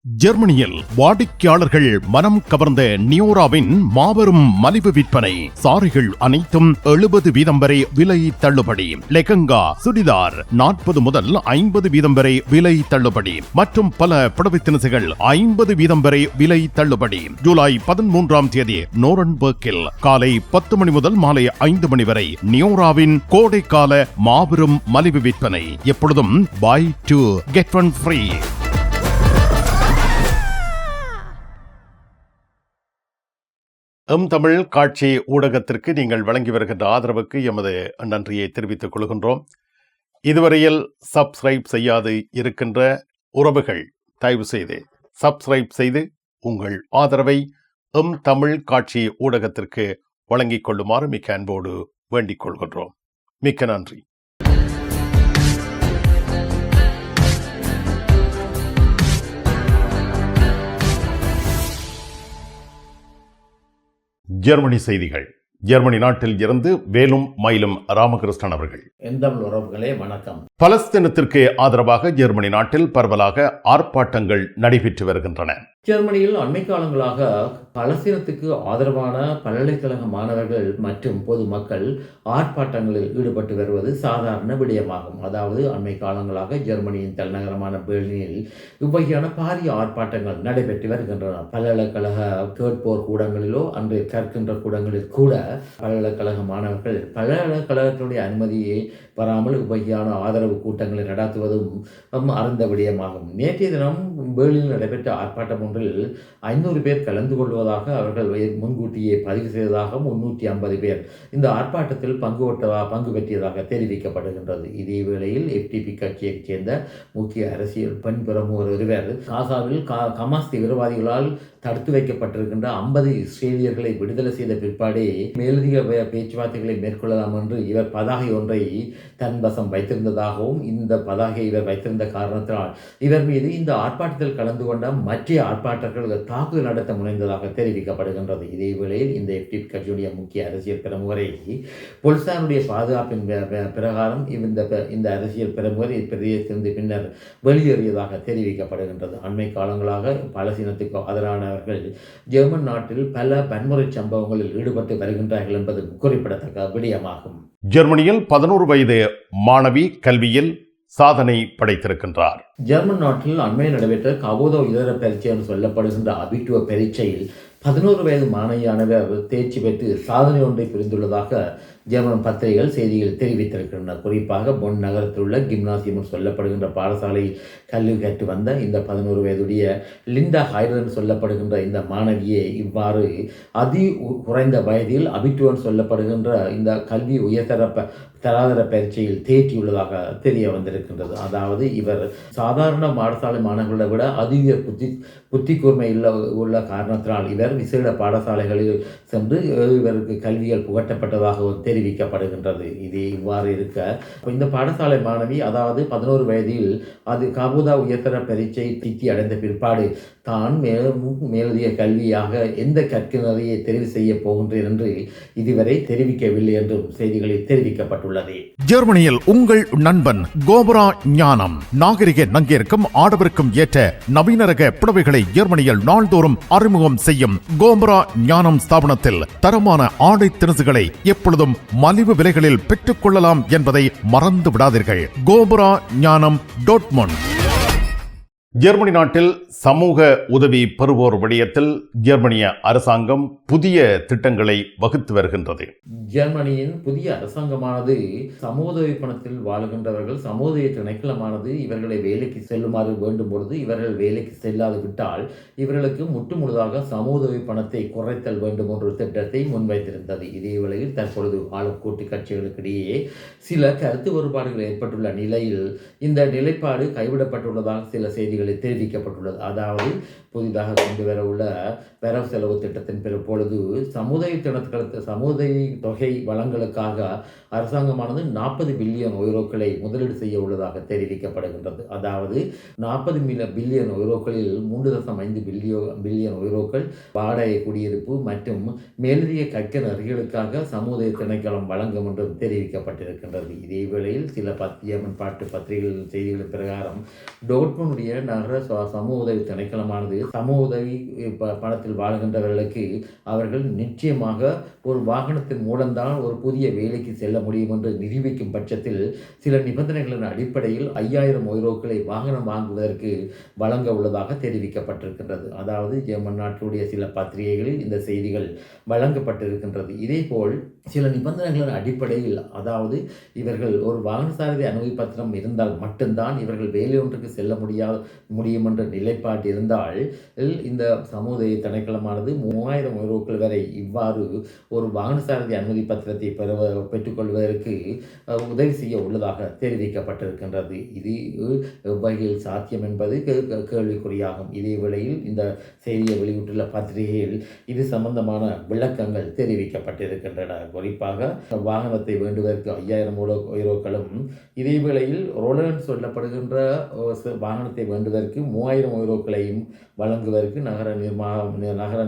ஜெர்மனியில் வாடிக்கையாளர்கள் மனம் கவர்ந்த நியோராவின் மாபெரும் மலிவு விற்பனை. சாரிகள் அனைத்தும் 70% வரை விலை தள்ளுபடி. லெஹங்கா, சுடிதார் 40 முதல் 50% வரை விலை தள்ளுபடி மற்றும் பல புடவை திணுசுகள் 50% வரை விலை தள்ளுபடி. ஜூலை 13ஆம் தேதி நோரன்பர்க்கில் காலை 10 மணி முதல் மாலை 5 மணி வரை நியோராவின் கோடைக்கால மாபெரும் மலிவு விற்பனை. எப்பொழுதும் buy 2 get 1 free. தமிழ் காட்சி ஊடகத்திற்கு நீங்கள் வழங்கி வருகின்ற ஆதரவுக்கு எமது நன்றியை தெரிவித்துக் கொள்கின்றோம். இதுவரையில் சப்ஸ்கிரைப் செய்யாது இருக்கின்ற உறவுகள் தயவு செய்து சப்ஸ்கிரைப் செய்து உங்கள் ஆதரவை தமிழ் காட்சி ஊடகத்திற்கு வழங்கிக் கொள்ளுமாறு மிக்க அன்போடு வேண்டிக் கொள்கின்றோம். மிக்க நன்றி. ஜெர்மனி செய்திகள். ஜெர்மனி நாட்டில் இருந்து வேலும் மயிலும் ராமகிருஷ்ணன் அவர்கள். எந்தமிழ் உறவுகளே வணக்கம். பலஸ்தீனத்திற்கு ஆதரவாக ஜெர்மனி நாட்டில் பரவலாக ஆர்ப்பாட்டங்கள் நடைபெற்று வருகின்றன. ஜெர்மனியில் அண்மை காலங்களாக பலஸ்தீனத்துக்கு ஆதரவான பல்கலைக்கழக மாணவர்கள் மற்றும் பொதுமக்கள் ஆர்ப்பாட்டங்களில் ஈடுபட்டு வருவது சாதாரண விடயமாகும். அதாவது அண்மை காலங்களாக ஜெர்மனியின் தலைநகரமான பெர்லினில் இவ்வகையான பாரிய ஆர்ப்பாட்டங்கள் நடைபெற்று வருகின்றன. பல்கலைக்கழக கேட்போர் கூடங்களிலோ அன்று கற்கின்ற கூடங்களில் கூட பல்கலைக்கழக மாணவர்கள் பல்கலைக்கழகத்தினுடைய அனுமதியை பெறாமல் இவ்வகையான ஆதரவு கூட்டங்களை நடத்துவதும் அறிந்த விடயமாகும். நேற்றைய தினம் பெர்லினில் நடைபெற்ற ஆர்ப்பாட்டம் ஒன்றில் 500 பேர் கலந்து கொள்வதாக அவர்கள் முன்கூட்டியே பதிவு செய்ததாக 350 பேர் இந்த ஆர்ப்பாட்டத்தில் பங்கு பெற்றியதாக தெரிவிக்கப்படுகின்றது. இதே வேளையில் FDP கட்சியைச் சேர்ந்த முக்கிய அரசியல் பெண் பிரமுகர் ஒருவர் காசாவில் ஹமாஸ் தீவிரவாதிகளால் தடுத்து வைக்கப்பட்டிருக்கின்ற 50 இஸ்ரேலியர்களை விடுதலை செய்த பிற்பாடே மேலதிக பேச்சுவார்த்தைகளை மேற்கொள்ளலாம் என்று இவர் பதாகை ஒன்றை தன் வசம் வைத்திருந்ததாகவும் இந்த பதாகை இவர் வைத்திருந்த காரணத்தினால் இவர் மீது இந்த ஆர்ப்பாட்டத்தில் கலந்து கொண்ட மற்ற ஆர்ப்பாட்டர்கள் தாக்குதல் நடத்த முனைந்ததாக தெரிவிக்கப்படுகின்றது. இதே வேளையில் இந்த FDP கட்சியுடைய முக்கிய அரசியல் பிரமுகரை பொலிசாருடைய பாதுகாப்பின் பிரகாரம் இந்த அரசியல் பிரமுகர் இப்பிரதேசத்திலிருந்து பின்னர் வெளியேறியதாக தெரிவிக்கப்படுகின்றது. அண்மை காலங்களாக பலஸ்தீனத்துக்கு ஆதரவானவர்கள் ஜெர்மன் நாட்டில் பல வன்முறை சம்பவங்களில் ஈடுபட்டு வருகின்றார்கள் என்பது குறிப்பிடத்தக்க விடயமாகும். ஜெர்மனியில் 11 வயது மாணவி கல்வியில் சாதனை படைத்திருக்கின்றார். ஜெர்மன் நாட்டில் அண்மையில் நடைபெற்ற கபோதோ இதர பரீட்சை என்று சொல்லப்படுகின்ற அபிட்டுவ பரீட்சையில் 11 வயது மாணவியானவர் தேர்ச்சி பெற்று சாதனை ஒன்றை புரிந்துள்ளதாக ஜெர்மன் பத்திரிகைகள் செய்திகள் தெரிவித்திருக்கின்றன. குறிப்பாக பொன் நகரத்தில் உள்ள கிம்னாசியம் சொல்லப்படுகின்ற பாடசாலையில் கல்வி கற்று வந்த இந்த 11 வயதுடைய லிண்டா ஹைடர் சொல்லப்படுகின்ற இந்த மாணவியை இவ்வாறு குறைந்த வயதில் அபிட்டுவன் சொல்லப்படுகின்ற இந்த கல்வி தராதர பரீட்சையில் தேர்ச்சியுள்ளதாக தெரிய வந்திருக்கின்றது. அதாவது இவர் சாதாரண பாடசாலை மாணவர்களை விட அதிக புத்தி கூர்மை உள்ள காரணத்தினால் இவர் விசேட பாடசாலைகளில் சென்று இவருக்கு கல்விகள் புகட்டப்பட்டதாக தெரிவிக்கப்படுகின்றது. இது இவ்வாறு இருக்க இந்த பாடசாலை மாணவி அதாவது 11 வயதில் கபோதா உயர்தர பரீட்சை தித்தி அடைந்த பிற்பாடு தான் மேலதிக கல்வியாக எந்த கற்கினரையை தெரிவு செய்ய போகின்றேன் என்று இதுவரை தெரிவிக்கவில்லை என்றும் செய்திகளில் தெரிவிக்கப்பட்டுள்ளது. ஜெர்மனியில் உங்கள் நண்பன் கோபரா ஞானம் நாகரிக நங்கிற்கும் ஆடவருக்கும் ஏற்ற நவீன ரக புடவைகளை ஜெர்மனியில் நாள்தோறும் அறிமுகம் செய்யும் கோபரா ஞானம் ஸ்தாபனத்தில் தரமான ஆடை திணுசுகளை எப்பொழுதும் மலிவு விலைகளில் பெற்றுக் கொள்ளலாம் என்பதை மறந்து விடாதீர்கள். கோபரா ஞானம் டாட்மண்ட். ஜெர்மனி நாட்டில் சமூக உதவி பெறுவோர் விடயத்தில் ஜெர்மனிய அரசாங்கம் புதிய திட்டங்களை வகுத்து வருகின்றது. ஜெர்மனியின் புதிய அரசாங்கமானது சமூக உதவி பணத்தில் வாழுகின்றவர்கள் சமூக திணைக்களமானது இவர்களை வேலைக்கு செல்லுமாறு வேண்டும் பொழுது இவர்கள் வேலைக்கு செல்லாது விட்டால் இவர்களுக்கு முற்றுமுழுதாக சமூக உதவி பணத்தை குறைத்தல் வேண்டும் என்ற திட்டத்தை முன்வைத்திருந்தது. இதே வேளையில் தற்பொழுது ஆளும் கூட்டு கட்சிகளுக்கிடையே சில கருத்து வேறுபாடுகள் ஏற்பட்டுள்ள நிலையில் இந்த நிலைப்பாடு கைவிடப்பட்டுள்ளதாக சில செய்திகள் தெரிவிக்கப்பட்டுள்ளது. அதாவது புதிதாக கொண்டு வர உள்ள வரவு செலவு திட்டத்தின் பொழுது சமுதாய தொகை வளங்களுக்காக அரசாங்கமானது 40 பில்லியன் யூரோக்களை முதலீடு செய்ய உள்ளதாக தெரிவிக்கப்படுகின்றது. அதாவது 40 பில்லியன் யூரோக்களில் 3.5 பில்லியன் யூரோக்கள் வாடகை குடியிருப்பு மற்றும் மேலதிக கற்க நெறிகளுக்காக சமுதாய திணைக்களம் வழங்கும் என்றும் தெரிவிக்கப்பட்டிருக்கின்றது. இதே வேளையில் சில ஜெர்மன் பாட்டு பத்திரிகைகளின் செய்திகளின் பிரகாரம் டோட்மனுடைய நகர சமூக உதவி திணைக்களமானது சமூக உதவி பணத்தில் வாழ்கின்றவர்களுக்கு அவர்கள் நிச்சயமாக ஒரு வாகனத்தின் மூலம்தான் ஒரு புதிய வேலைக்கு செல்ல முடியும் என்று நிரூபிக்கும் பட்சத்தில் சில நிபந்தனைகளின் அடிப்படையில் 5000 யூரோக்களை வாகனம் வாங்குவதற்கு வழங்க உள்ளதாக தெரிவிக்கப்பட்டிருக்கின்றது. அதாவது ஜெர்மன் நாட்டுடைய சில பத்திரிகைகளில் இந்த செய்திகள் வழங்கப்பட்டிருக்கின்றது. இதேபோல் சில நிபந்தனைகளின் அடிப்படையில், அதாவது இவர்கள் ஒரு வாகன சாரதி அனுமதி பத்திரம் இருந்தால் மட்டும்தான் இவர்கள் வேலை ஒன்றுக்கு செல்ல முடியும் என்ற நிலைப்பாடு இருந்தால் இந்த சமூக திணைக்களமானது 3000 யூரோக்கள் வரை இவ்வாறு ஒரு வாகன சாரதி அனுமதி பத்திரத்தை பெற்றுக்கொள்வதற்கு உதவி செய்ய உள்ளதாக தெரிவிக்கப்பட்டிருக்கின்றது. இது எவ்வகையில் சாத்தியம் என்பது கேள்விக்குறியாகும். இதே வேளையில் இந்த செய்தியை வெளியிட்டுள்ள பத்திரிகையில் இது சம்பந்தமான விளக்கங்கள் தெரிவிக்கப்பட்டிருக்கின்றன. குறிப்பாக வாகனத்தை வேண்டுவதற்கு 5000 யூரோக்களும், இதே வேளையில் ரோலண்ட் சொல்லப்படுகின்ற வாகனத்தை வேண்டுவதற்கு 3000 யூரோக்களையும் வழங்குவதற்கு நகர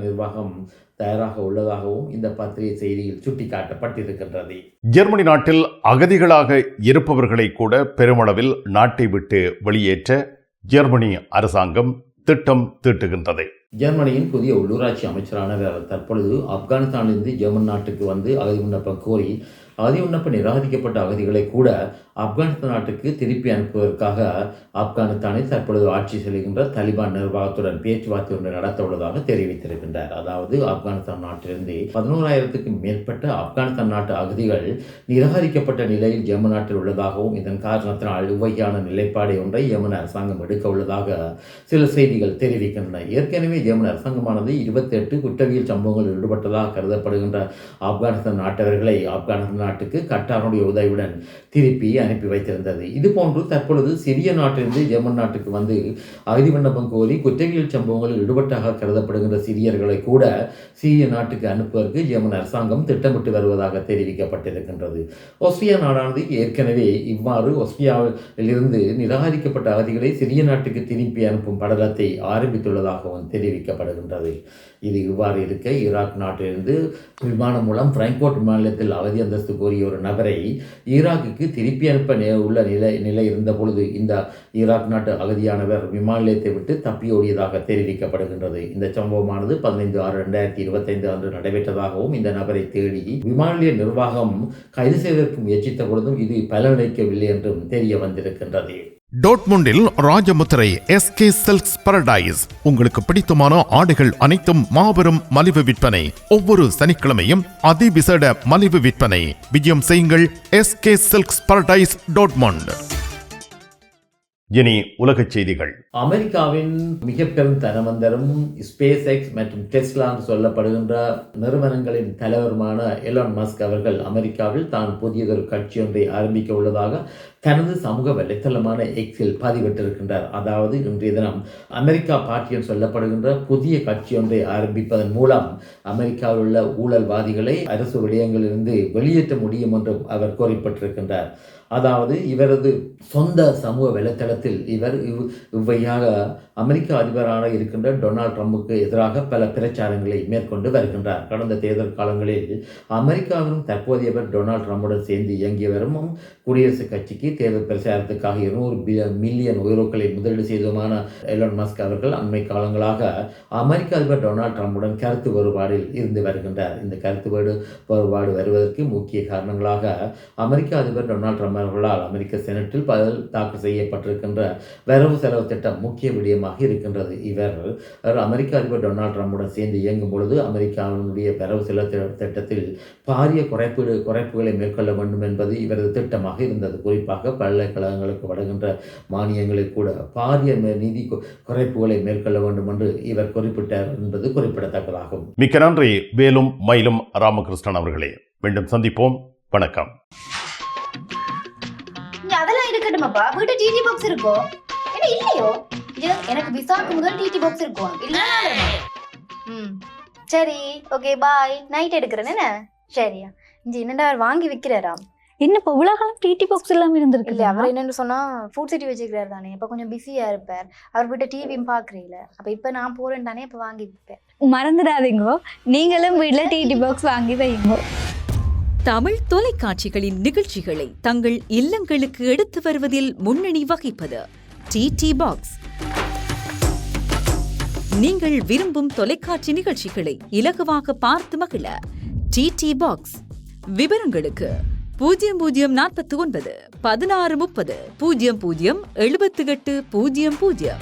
நிர்வாகம் தயாராக உள்ளதாகவும் இந்த பத்திரிகை செய்தியில் சுட்டிக்காட்டப்பட்டிருக்கின்றது. ஜெர்மனி நாட்டில் அகதிகளாக இருப்பவர்களை கூட பெருமளவில் நாட்டை விட்டு வெளியேற்ற ஜெர்மனி அரசாங்கம் திட்டம் தீட்டுகின்றது. ஜெர்மனியின் புதிய உள்ளூராட்சி அமைச்சரானவர் தற்பொழுது ஆப்கானிஸ்தானிலிருந்து ஜெர்மன் நாட்டுக்கு வந்து அகதி விண்ணப்பம் கோரி அகதி விண்ணப்பம் நிராகரிக்கப்பட்ட அகதிகளை கூட ஆப்கானிஸ்தான் நாட்டுக்கு திருப்பி அனுப்புவதற்காக ஆப்கானிஸ்தானில் தற்பொழுது ஆட்சி செல்கின்ற தலிபான் நிர்வாகத்துடன் பேச்சுவார்த்தை ஒன்று நடத்த உள்ளதாக தெரிவித்திருக்கின்றார். அதாவது ஆப்கானிஸ்தான் நாட்டிலிருந்து 11,000க்கும் மேற்பட்ட ஆப்கானிஸ்தான் நாட்டு அகதிகள் நிராகரிக்கப்பட்ட நிலையில் ஜெர்மன் நாட்டில் உள்ளதாகவும் இதன் காரணத்தினால் இவ்வகையான நிலைப்பாடை ஒன்றை ஜெர்மன் அரசாங்கம் எடுக்க உள்ளதாக சில செய்திகள் தெரிவிக்கின்றன. ஏற்கனவே ஜெர்மன் அரசாங்கமானது 28 குற்றவியல் சம்பவங்களில் ஈடுபட்டதாக கருதப்படுகின்ற ஆப்கானிஸ்தான் நாட்டவர்களை ஆப்கானிஸ்தான் நாட்டுக்கு கட்டாருடைய உதவியுடன் திருப்பி அனுப்பி வைத்திருந்தது. இதுபோன்று தற்பொழுது சிறிய நாட்டிலிருந்து ஜெர்மன் நாட்டுக்கு வந்து அகதி விண்ணப்பம் கோரி குற்றவியல் சம்பவங்களில் ஈடுபட்டாக கருதப்படுகின்ற சிறியர்களை கூட சிறிய நாட்டுக்கு அனுப்புவதற்கு ஜெர்மன் அரசாங்கம் திட்டமிட்டு வருவதாக தெரிவிக்கப்பட்டிருக்கின்றது. ஆஸ்திரியா நாடானது ஏற்கனவே இவ்வாறு ஆஸ்திரியாவிலிருந்து நிராகரிக்கப்பட்ட அகதிகளை சிறிய நாட்டுக்கு திருப்பி அனுப்பும் படலத்தை ஆரம்பித்துள்ளதாகவும் தெரிவிக்கப்படுகின்றது. இது இவ்வாறு இருக்க ஈராக் நாட்டிலிருந்து விமானம் மூலம் பிராங்க்ஃபர்ட் விமானத்தில் அகதி அந்தஸ்து கோரிய ஒரு நபரை ஈராக்குக்கு திருப்பி அனுப்ப உள்ள நிலை இருந்த பொழுது இந்த ஈராக் நாட்டு அகதியானவர் விமான நிலையத்தை விட்டு தப்பியோடியதாக தெரிவிக்கப்படுகின்றது. இந்த சம்பவமானது 15/6/2025 அன்று நடைபெற்றதாகவும் இந்த நபரை தேடி விமான நிலைய நிர்வாகம் கைது செய்வதற்கு முயற்சித்த பொழுதும் இது பலனளிக்கவில்லை என்றும் தெரிய வந்திருக்கின்றது. டோட்முண்டில் ராஜமுத்திரை SK சில்க்ஸ் பாரடைஸ் உங்களுக்கு பிடித்தமான ஆடைகள் அனைத்தும் மாபெரும் மலிவு விற்பனை. ஒவ்வொரு சனிக்கிழமையும் அதிவிசேட மலிவு விற்பனை. விஜயம் செய்யுங்கள் SK சில்க்ஸ் பாரடைஸ் டோட்முண்ட். இனி உலகச் செய்திகள். அமெரிக்காவின் மிக பெரும் தனவந்தரும் ஸ்பேஸ் எக்ஸ் மற்றும் டெஸ்லா என்று சொல்லப்படுகின்ற நிறுவனங்களின் தலைவருமான எலான் மஸ்க் அவர்கள் அமெரிக்காவில் தான் புதியதொரு கட்சி ஒன்றை ஆரம்பிக்க உள்ளதாக தனது சமூக வலைத்தளமான எக்ஸில் பதிவிட்டிருக்கின்றார். அதாவது இன்றைய தினம் அமெரிக்கா பார்ட்டி என்று சொல்லப்படுகின்ற புதிய கட்சி ஒன்றை ஆரம்பிப்பதன் மூலம் அமெரிக்காவில் உள்ள ஊழல்வாதிகளை அரசு விடயங்களிலிருந்து வெளியேற்ற முடியும் என்றும் அவர் கோரிப்பட்டிருக்கின்றார். அதாவது இவரது சொந்த சமூக வலைத்தளத்தில் இவர் இவ்வையாக அமெரிக்க அதிபராக இருக்கின்ற டொனால்ட் ட்ரம்புக்கு எதிராக பல பிரச்சாரங்களை மேற்கொண்டு வருகின்றார். கடந்த தேர்தல் காலங்களில் அமெரிக்காவிலும் தற்போதையவர் டொனால்ட் ட்ரம்புடன் சேர்ந்து இயங்கியவரும் குடியரசுக் கட்சிக்கு தேர்தல் பிரச்சாரத்துக்காக 200 மில்லியன் யூரோக்களை முதலீடு செய்ததுமான எலான் மஸ்க் அவர்கள் அண்மை காலங்களாக அமெரிக்க அதிபர் டொனால்ட் ட்ரம்புடன் கருத்து வேறுபாடில் இருந்து வருகின்றார். இந்த கருத்து வேறுபாடு வருவதற்கு முக்கிய காரணங்களாக அமெரிக்க அதிபர் டொனால்ட் ட்ரம்ப் அவர்களால் அமெரிக்க செனட்டில் தாக்கல் செய்யப்பட்டிருக்கின்ற வரவு செலவு திட்டம் முக்கிய விடயமாக இருக்கின்றது. இவர் அமெரிக்க அதிபர் டொனால்ட் ட்ரம்புடன் சேர்ந்து இயங்கும் பொழுது அமெரிக்காவினுடைய வரவு செலவு திட்டத்தில் பாரிய குறைப்புகளை மேற்கொள்ள வேண்டும் என்பது இவரது திட்டமாக இருந்தது. குறிப்பாக பல்கலைக்கழகங்களுக்கு வழங்குகின்ற மானியங்களை கூட பாரிய நிதி குறைப்புகளை மேற்கொள்ள வேண்டும் என்று இவர் குறிப்பிட்டார் என்பது குறிப்பிடத்தக்கதாகும். மிக்க நன்றி வேலும் மயிலும் ராமகிருஷ்ணன் அவர்களே. மீண்டும் சந்திப்போம். வணக்கம். அதெல்லாம் இருக்கட்டுமாப்பா, வீட்டு டிடி பாக்ஸ் இருக்கோ? என்ன இல்லையோ? எனக்கு விசாக்கு முதல் டிடி பாக்ஸ் இருக்கும். இல்ல சரி, ஓகே பாய். நைட் எடுக்கிறேன் என்ன? சரியா இங்க என்னடா வாங்கி விற்கிறாராம். என்ன இப்போ உலகம் டிடி பாக்ஸ் எல்லாம் இருந்திருக்கு? இல்லை, அவர் என்னன்னு சொன்னா ஃபுட் சிட்டி வச்சுக்கிறாரு தானே. இப்போ கொஞ்சம் பிஸியா இருப்பார். அவர் வீட்டை டிவியும் பாக்குறீங்கள. அப்ப இப்ப நான் போறேன் தானே, இப்ப வாங்கி விற்பேன். மறந்துடாதீங்க, நீங்களும் வீட்டுல டிடி பாக்ஸ் வாங்கி வைங்க. தமிழ் தொலைக்காட்சிகளின் நிகழ்ச்சிகளை தங்கள் இல்லங்களுக்கு எடுத்து வருவதில் முன்னணி வகிப்பது டிடி பாக்ஸ். நீங்கள் விரும்பும் தொலைக்காட்சி நிகழ்ச்சிகளை இலகுவாக பார்த்து மகிழ டிடி பாக்ஸ். விவரங்களுக்கு 0049 1630 00 78 00.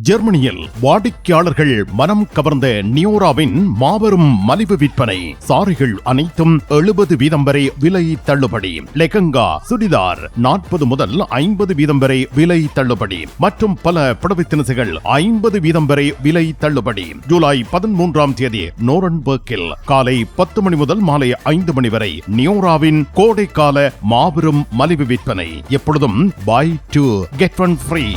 ஜெர்மனியில் வாடிக்கையாளர்கள் மனம் கவர்ந்த நியூராவின் மாபெரும் மலிவு விற்பனை. சாரிகள் அனைத்தும் 70% வரை விலை தள்ளுபடி. லெகங்கா, சுடிதார் 40 முதல் 50% வரை விலை தள்ளுபடி மற்றும் பல புடவை தினசுகள் 50% வரை விலை தள்ளுபடி. ஜூலை 13ஆம் தேதி நோரன்பர்க்கில் காலை 10 மணி முதல் மாலை 5 மணி வரை நியூராவின் கோடைக்கால மாபெரும் மலிவு விற்பனை. எப்பொழுதும் buy 2 get 1 free.